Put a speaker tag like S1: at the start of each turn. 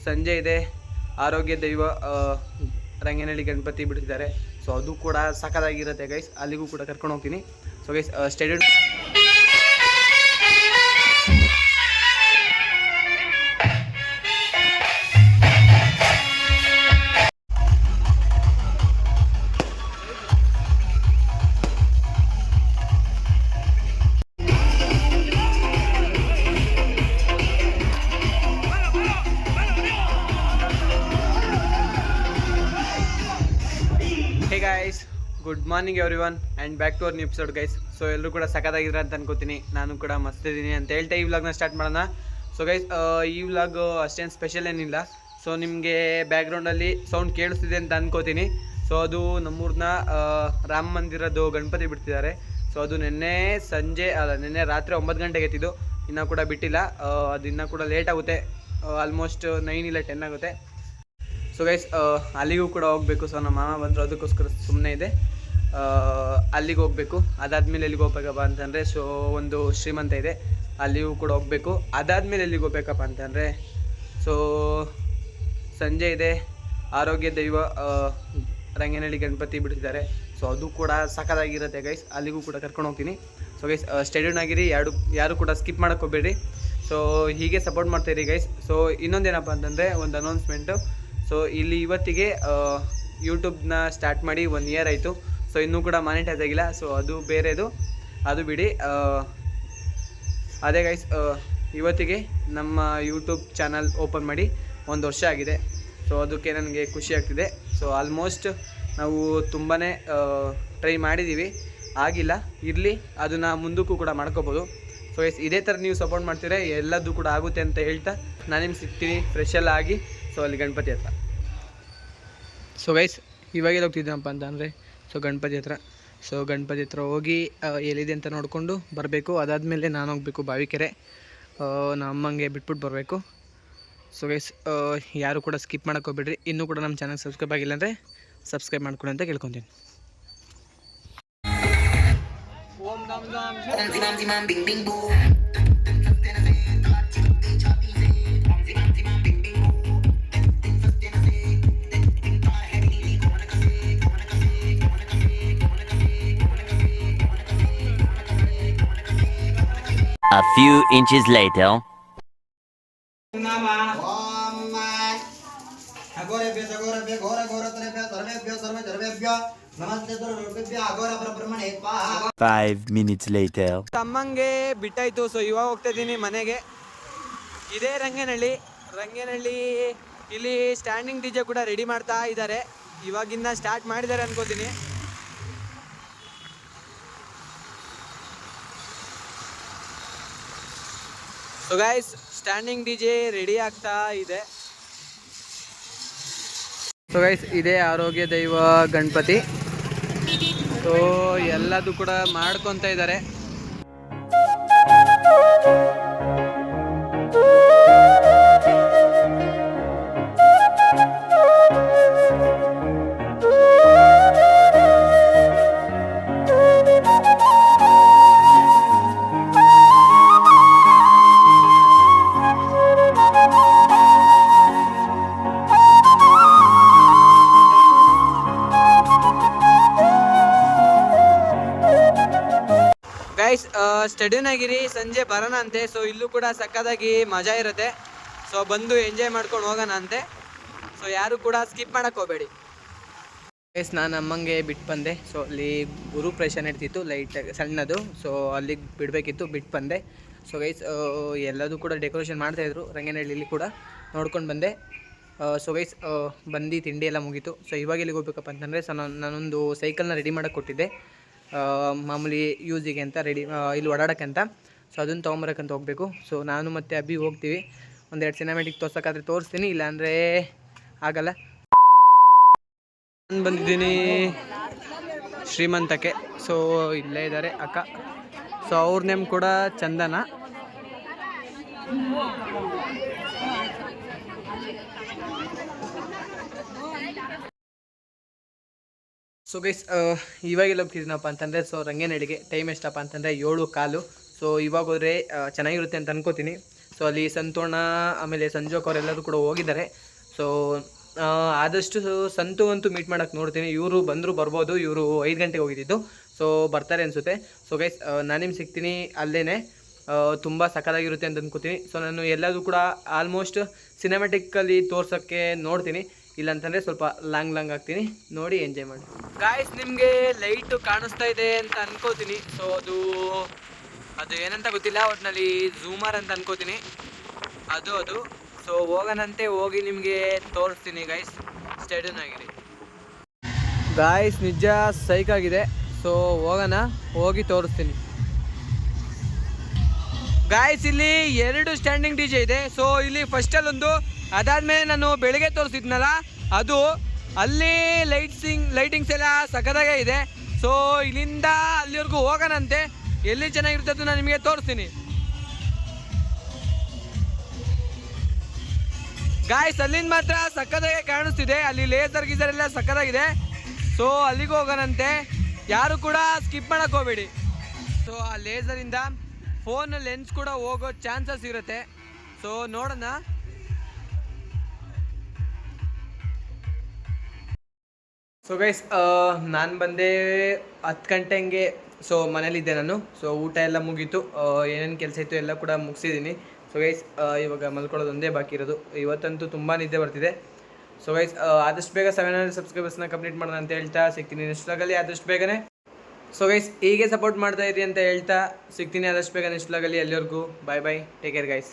S1: ಸಂಜೆ ಇದೆ. ಆರೋಗ್ಯ ದೈವ ರಂಗನಹಳ್ಳಿ ಗಣಪತಿ ಬಿಡ್ತಿದ್ದಾರೆ. ಸೊ ಅದು ಕೂಡ ಸಖತ್ತಾಗಿರುತ್ತೆ ಗೈಸ್. ಅಲ್ಲಿಗೂ ಕೂಡ ಕರ್ಕೊಂಡು ಹೋಗ್ತೀನಿ. So guys stadium guys, good morning everyone and back to our new episode guys. So ಎಲ್ಲರೂ ಕೂಡ ಸಖತ್ತಾಗಿದ್ರೆ ಅಂತ ಅನ್ಕೋತೀನಿ. ನಾನು ಕೂಡ ಮಸ್ತಿದ್ದೀನಿ ಅಂತ ಹೇಳ್ತಾ ಈ ವ್ಲಾಗ್ನ ಸ್ಟಾರ್ಟ್ ಮಾಡೋಣ. ಸೊ ಗೈಸ್ ಈ ವ್ಲಾಗ್ ಅಷ್ಟೇನು ಸ್ಪೆಷಲ್ ಏನಿಲ್ಲ. ಸೊ ನಿಮಗೆ ಬ್ಯಾಕ್ಗ್ರೌಂಡಲ್ಲಿ ಸೌಂಡ್ ಕೇಳಿಸ್ತಿದೆ ಅಂತ ಅನ್ಕೋತೀನಿ. ಸೊ ಅದು ನಮ್ಮೂರನ್ನ ರಾಮ ಮಂದಿರದ್ದು ಗಣಪತಿ ಬಿಡ್ತಿದ್ದಾರೆ. ಸೊ ಅದು ನಿನ್ನೆ ರಾತ್ರಿ 9 ಗಂಟೆಗೆ ಎತ್ತಿದ್ದು. ಇನ್ನೂ ಕೂಡ ಬಿಟ್ಟಿಲ್ಲ. ಅದು ಇನ್ನೂ ಕೂಡ ಲೇಟ್ ಆಗುತ್ತೆ. ಆಲ್ಮೋಸ್ಟ್ 9 ಇಲ್ಲ 10 ಆಗುತ್ತೆ. ಸೊ ಗೈಸ್ ಅಲ್ಲಿಗೂ ಕೂಡ ಹೋಗಬೇಕು. ಸೊ ನಮ್ಮ ಮಾಮ ಬಂದರು, ಅದಕ್ಕೋಸ್ಕರ ಸುಮ್ಮನೆ ಇದೆ. ಅಲ್ಲಿಗೆ ಹೋಗಬೇಕು. ಅದಾದಮೇಲೆ ಎಲ್ಲಿಗೆ ಹೋಗ್ಬೇಕಪ್ಪ ಅಂತಂದರೆ, ಸೊ ಒಂದು ಶ್ರೀಮಂತ ಇದೆ, ಅಲ್ಲಿಗೂ ಕೂಡ ಹೋಗಬೇಕು. ಅದಾದಮೇಲೆ ಎಲ್ಲಿಗೆ ಹೋಗ್ಬೇಕಪ್ಪ ಅಂತಂದರೆ, ಸೊ ಸಂಜೆ ಇದೆ. ಆರೋಗ್ಯ ದೈವ ರಂಗನಹಳ್ಳಿ ಗಣಪತಿ ಬಿಡ್ತಿದ್ದಾರೆ. ಸೊ ಅದು ಕೂಡ ಸಖತ್ತಾಗಿರುತ್ತೆ ಗೈಸ್. ಅಲ್ಲಿಗೂ ಕೂಡ ಕರ್ಕೊಂಡು ಹೋಗ್ತೀನಿ. ಸೊ ಗೈಸ್ ಸ್ಟೇಡಿಯಂ ಆಗಿರಿ, ಯಾರು ಕೂಡ ಸ್ಕಿಪ್ ಮಾಡೋಕ್ಕೆ ಹೋಗಬೇಡಿ. ಸೊ ಹೀಗೆ ಸಪೋರ್ಟ್ ಮಾಡ್ತಾಯಿರಿ ಗೈಸ್. ಸೊ ಇನ್ನೊಂದೇನಪ್ಪ ಅಂತಂದರೆ, ಒಂದು ಅನೌನ್ಸ್ಮೆಂಟು. ಸೊ ಇಲ್ಲಿ ಇವತ್ತಿಗೆ ಯೂಟ್ಯೂಬ್ನ ಸ್ಟಾರ್ಟ್ ಮಾಡಿ 1 ಇಯರ್ ಆಯಿತು. ಸೊ ಇನ್ನೂ ಕೂಡ ಮಾನಿಟೈಸ್ ಆಗಿಲ್ಲ. ಸೊ ಅದು ಬೇರೆದು, ಅದು ಬಿಡಿ. ಅದೇ ಗೈಸ್, ಇವತ್ತಿಗೆ ನಮ್ಮ ಯೂಟ್ಯೂಬ್ ಚಾನಲ್ ಓಪನ್ ಮಾಡಿ 1 ವರ್ಷ ಆಗಿದೆ. ಸೊ ಅದಕ್ಕೆ ನನಗೆ ಖುಷಿ ಆಗ್ತಿದೆ. ಸೊ ಆಲ್ಮೋಸ್ಟ್ ನಾವು ತುಂಬಾ ಟ್ರೈ ಮಾಡಿದ್ದೀವಿ, ಆಗಿಲ್ಲ. ಇರಲಿ, ಅದನ್ನು ಮುಂದಕ್ಕೂ ಕೂಡ ಮಾಡ್ಕೋಬೋದು. ಸೊ ಗೈಸ್ ಇದೇ ಥರ ನೀವು ಸಪೋರ್ಟ್ ಮಾಡ್ತೀರಾ, ಎಲ್ಲದೂ ಕೂಡ ಆಗುತ್ತೆ ಅಂತ ಹೇಳ್ತಾ ನಾನು ನಿಮ್ಗೆ ಸಿಗ್ತೀನಿ ಫ್ರೆಶೆಲ್ಲ ಆಗಿ. ಸೊ ಅಲ್ಲಿ ಗಣಪತಿ ಹತ್ರ. ಸೊ ಗೈಸ್ ಇವಾಗೆಲ್ಲ ಹೋಗ್ತಿದ್ದೀನಪ್ಪ ಅಂತ ಅಂದರೆ, ಸೊ ಗಣಪತಿ ಹತ್ರ. ಸೊ ಗಣಪತಿ ಹತ್ರ ಹೋಗಿ ಎಲ್ಲಿದೆ ಅಂತ ನೋಡಿಕೊಂಡು ಬರಬೇಕು. ಅದಾದಮೇಲೆ ನಾನು ಹೋಗಬೇಕು ಬಾವಿಕೆರೆ. ನಮ್ಮ ಅಮ್ಮಂಗೆ ಬಿಟ್ಬಿಟ್ಟು ಬರಬೇಕು. ಸೊ ಗೈಸ್ ಯಾರು ಕೂಡ ಸ್ಕಿಪ್ ಮಾಡೋಕ್ಕೆ ಹೋಗ್ಬೇಡ್ರಿ. ಇನ್ನೂ ಕೂಡ ನಮ್ಮ ಚಾನಲ್ ಸಬ್ಸ್ಕ್ರೈಬ್ ಆಗಿಲ್ಲ ಅಂದರೆ ಸಬ್ಸ್ಕ್ರೈಬ್ ಮಾಡ್ಕೊಳ್ಳಿ ಅಂತ ಕೇಳ್ಕೊತೀನಿ.
S2: A few inches later. Five minutes later.
S1: ತಮ್ಮಂಗೆ ಬಿಟ್ಟಾಯ್ತು. ಸೊ ಇವಾಗ ಹೋಗ್ತಾ ಇದ್ದೀನಿ ಮನೆಗೆ. ಇದೇ ರಂಗನಹಳ್ಳಿ. ಇಲ್ಲಿ ಸ್ಟ್ಯಾಂಡಿಂಗ್ ಡಿಜೆ ಕೂಡ ರೆಡಿ ಮಾಡ್ತಾ ಇದ್ದಾರೆ. ಇವಾಗಿನ್ನ ಸ್ಟಾರ್ಟ್ ಮಾಡಿದ್ದಾರೆ ಅನ್ಕೋತೀನಿ. So guys standing DJ ready ಆಗ್ತಾ ಇದೆ. ಸೊ ಗೈಸ್ ಇದೇ ಆರೋಗ್ಯ ದೈವ ಗಣಪತಿ. ಸೊ ಎಲ್ಲದೂ ಕೂಡ ಮಾಡ್ಕೊತಾ ಇದ್ದಾರೆ. ಗೈಸ್ ಸ್ಟೇಡಿಯಂ ಆಗಿರಿ, ಸಂಜೆ ಬರೋಣ ಅಂತೆ. ಸೊ ಇಲ್ಲೂ ಕೂಡ ಸಕ್ಕತ್ತಾಗಿ ಮಜಾ ಇರುತ್ತೆ. ಸೊ ಬಂದು ಎಂಜಾಯ್ ಮಾಡ್ಕೊಂಡು ಹೋಗೋಣ ಅಂತೆ. ಸೊ ಯಾರು ಕೂಡ ಸ್ಕಿಪ್ ಮಾಡೋಕ್ಕೆ ಹೋಗಬೇಡಿ ಗೈಸ್. ನಾನು ಅಮ್ಮಂಗೆ ಬಿಟ್ಟು ಬಂದೆ. ಸೊ ಅಲ್ಲಿ ಗುರುಪ್ರವೇಶ ನಡೀತಿತ್ತು, ಲೈಟಾಗಿ ಸಣ್ಣದು. ಸೊ ಅಲ್ಲಿಗೆ ಬಿಡಬೇಕಿತ್ತು, ಬಿಟ್ಟು ಬಂದೆ. ಸೊ ಗೈಸ್ ಎಲ್ಲದೂ ಕೂಡ ಡೆಕೋರೇಷನ್ ಮಾಡ್ತಾಯಿದ್ರು ರಂಗನಹಳ್ಳಿಲಿ ಕೂಡ ನೋಡ್ಕೊಂಡು ಬಂದೆ. ಸೊ ಗೈಸ್ ಬಂದು ತಿಂಡಿ ಎಲ್ಲ ಮುಗೀತು. ಸೊ ಇವಾಗ ಎಲ್ಲಿಗೆ ಹೋಗ್ಬೇಕಪ್ಪ ಅಂತಂದರೆ, ಸೊ ನಾನೊಂದು ಸೈಕಲ್ನ ರೆಡಿ ಮಾಡೋಕ್ಕೆ ಕೊಟ್ಟಿದ್ದೆ, ಮಾಮೂಲಿ ಯೂಸಿಗೆ ಅಂತ, ಇಲ್ಲಿ ಓಡಾಡೋಕ್ಕಂತ. ಸೊ ಅದನ್ನು ತೊಗೊಂಬರೋಕ್ಕಂತ ಹೋಗಬೇಕು. ಸೊ ನಾನು ಮತ್ತು ಅಬ್ಬಿ ಹೋಗ್ತೀವಿ. 1-2 ಸಿನಿಮ್ಯಾಟಿಕ್ ತೋರ್ಸೋಕ್ಕಾದ್ರೆ ತೋರಿಸ್ತೀನಿ, ಇಲ್ಲಾಂದರೆ ಆಗಲ್ಲ. ನಾನು ಬಂದಿದ್ದೀನಿ ಶ್ರೀಮಂತಕ್ಕೆ. ಸೊ ಇಲ್ಲೇ ಇದ್ದಾರೆ ಅಕ್ಕ. ಸೊ ಅವ್ರ ನೇಮ್ ಕೂಡ ಚಂದನ. ಸೊ ಗೈಸ್ ಇವಾಗೆಲ್ಲ ಹೋಗ್ತಿದ್ದೀನಪ್ಪ ಅಂತಂದರೆ, ಸೊ ರಂಗನಹಳ್ಳಿಗೆ ಟೈಮ್ ಎಷ್ಟಪ್ಪ ಅಂತಂದರೆ 7:15. ಸೊ ಇವಾಗ ಹೋದರೆ ಚೆನ್ನಾಗಿರುತ್ತೆ ಅಂತ ಅನ್ಕೋತೀನಿ. ಸೊ ಅಲ್ಲಿ ಸಂತೋಣ ಆಮೇಲೆ ಸಂಜೋಕ್ ಅವರೆಲ್ಲರೂ ಕೂಡ ಹೋಗಿದ್ದಾರೆ. ಸೊ ಆದಷ್ಟು ಸಂತು ಅಂತೂ ಮೀಟ್ ಮಾಡೋಕ್ಕೆ ನೋಡ್ತೀನಿ. ಇವರು ಬರ್ಬೋದು. ಇವರು 5 ಗಂಟೆಗೆ ಹೋಗಿದ್ದು, ಸೊ ಬರ್ತಾರೆ ಅನಿಸುತ್ತೆ. ಸೊ ಗೈಸ್ ನಾನು ನಿಮ್ಗೆ ಸಿಗ್ತೀನಿ ಅಲ್ಲೇ. ತುಂಬ ಸಕ್ಕತ್ತಾಗಿರುತ್ತೆ ಅಂತ ಅಂದ್ಕೋತೀನಿ. ಸೊ ನಾನು ಎಲ್ಲದೂ ಕೂಡ ಆಲ್ಮೋಸ್ಟ್ ಸಿನಿಮ್ಯಾಟಿಕ್ಕಲ್ಲಿ ತೋರ್ಸೋಕ್ಕೆ ನೋಡ್ತೀನಿ, ಇಲ್ಲಾಂತಂದರೆ ಸ್ವಲ್ಪ ಲಾಂಗ್ ಆಗ್ತೀನಿ. ನೋಡಿ ಎಂಜಾಯ್ ಮಾಡಿ ಗಾಯ್ಸ್. ನಿಮಗೆ ಲೈಟು ಕಾಣಿಸ್ತಾ ಇದೆ ಅಂತ ಅನ್ಕೋತೀನಿ. ಸೊ ಅದು ಏನಂತ ಗೊತ್ತಿಲ್ಲ, ಒಟ್ಟಿನಲ್ಲಿ ಝೂಮರ್ ಅಂತ ಅನ್ಕೋತೀನಿ. ಅದು ಸೊ ಹೋಗೋಣಂತೆ, ಹೋಗಿ ನಿಮಗೆ ತೋರಿಸ್ತೀನಿ ಗೈಸ್. ಸ್ಟೇಡಿಯನ್ ಆಗಿರಿ ಗಾಯ್ಸ್. ನಿಜ ಸೈಕ್ ಆಗಿದೆ. ಸೊ ಹೋಗೋಣ, ಹೋಗಿ ತೋರಿಸ್ತೀನಿ ಗಾಯ್ಸ್. ಇಲ್ಲಿ 2 ಸ್ಟ್ಯಾಂಡಿಂಗ್ ಡಿಜೆ ಇದೆ. ಸೊ ಇಲ್ಲಿ ಫಸ್ಟಲ್ಲೊಂದು, ಅದಾದಮೇಲೆ ನಾನು ಬೆಳಗ್ಗೆ ತೋರಿಸಿದ್ನಲ್ಲ ಅದು, ಅಲ್ಲಿ ಲೈಟಿಂಗ್ಸ್ ಎಲ್ಲ ಸಖತ್ತಾಗೇ ಇದೆ. ಸೊ ಇಲ್ಲಿಂದ ಅಲ್ಲಿವರೆಗೂ ಹೋಗೋಣಂತೆ. ಎಲ್ಲಿ ಚೆನ್ನಾಗಿರುತ್ತೆ ಅದು ನಾನು ನಿಮಗೆ ತೋರಿಸ್ತೀನಿ ಗಾಯ್ಸ್. ಅಲ್ಲಿಂದ ಮಾತ್ರ ಸಖತ್ತಾಗೆ ಕಾಣಿಸ್ತಿದೆ. ಅಲ್ಲಿ ಲೇಸರ್ ಗೀಸರ್ ಎಲ್ಲ ಸಖತ್ತಾಗಿದೆ. ಸೊ ಅಲ್ಲಿಗೆ ಹೋಗೋಣಂತೆ. ಯಾರು ಕೂಡ ಸ್ಕಿಪ್ ಮಾಡೋಕ್ಕೆ ಹೋಗಬೇಡಿ. ಸೊ ಆ ಲೇಸರಿಂದ ಫೋನ್ ಲೆನ್ಸ್ ಕೂಡ ಹೋಗೋ ಚಾನ್ಸಸ್ ಇರುತ್ತೆ. ಸೊ ನೋಡೋಣ. ಸೊ ಗೈಸ್ ನಾನು ಬಂದೆ 10 ಗಂಟೆ ಹಂಗೆ. ಸೊ ಮನೇಲಿದ್ದೆ ನಾನು. ಸೊ ಊಟ ಎಲ್ಲ ಮುಗೀತು, ಏನೇನು ಕೆಲಸ ಇತ್ತು ಎಲ್ಲ ಕೂಡ ಮುಗಿಸಿದ್ದೀನಿ. ಸೊ ಗೈಸ್ ಇವಾಗ ಮಲ್ಕೊಳ್ಳೋದು ಒಂದೇ ಬಾಕಿ ಇರೋದು. ಇವತ್ತಂತೂ ತುಂಬ ನಿದ್ದೆ ಬರ್ತಿದೆ. ಸೊ ಗೈಸ್ ಆದಷ್ಟು ಬೇಗ 700 ಸಬ್ಸ್ಕ್ರೈಬರ್ಸ್ನ ಕಂಪ್ಲೀಟ್ ಮಾಡೋಣ ಅಂತ ಹೇಳ್ತಾ ಸಿಗ್ತೀನಿ ನೆಕ್ಸ್ಟ್ ವ್ಲಾಗಲ್ಲಿ ಆದಷ್ಟು ಬೇಗನೆ. ಸೊ ಗೈಸ್ ಹೀಗೆ ಸಪೋರ್ಟ್ ಮಾಡ್ತಾ ಇರಿ ಅಂತ ಹೇಳ್ತಾ ಸಿಗ್ತೀನಿ ಆದಷ್ಟು ಬೇಗ ನೆಕ್ಸ್ಟ್ ವ್ಲಾಗಲ್ಲಿ. ಅಲ್ಲಿವರೆಗೂ ಬಾಯ್, ಟೇಕ್ ಕೇರ್ ಗೈಸ್.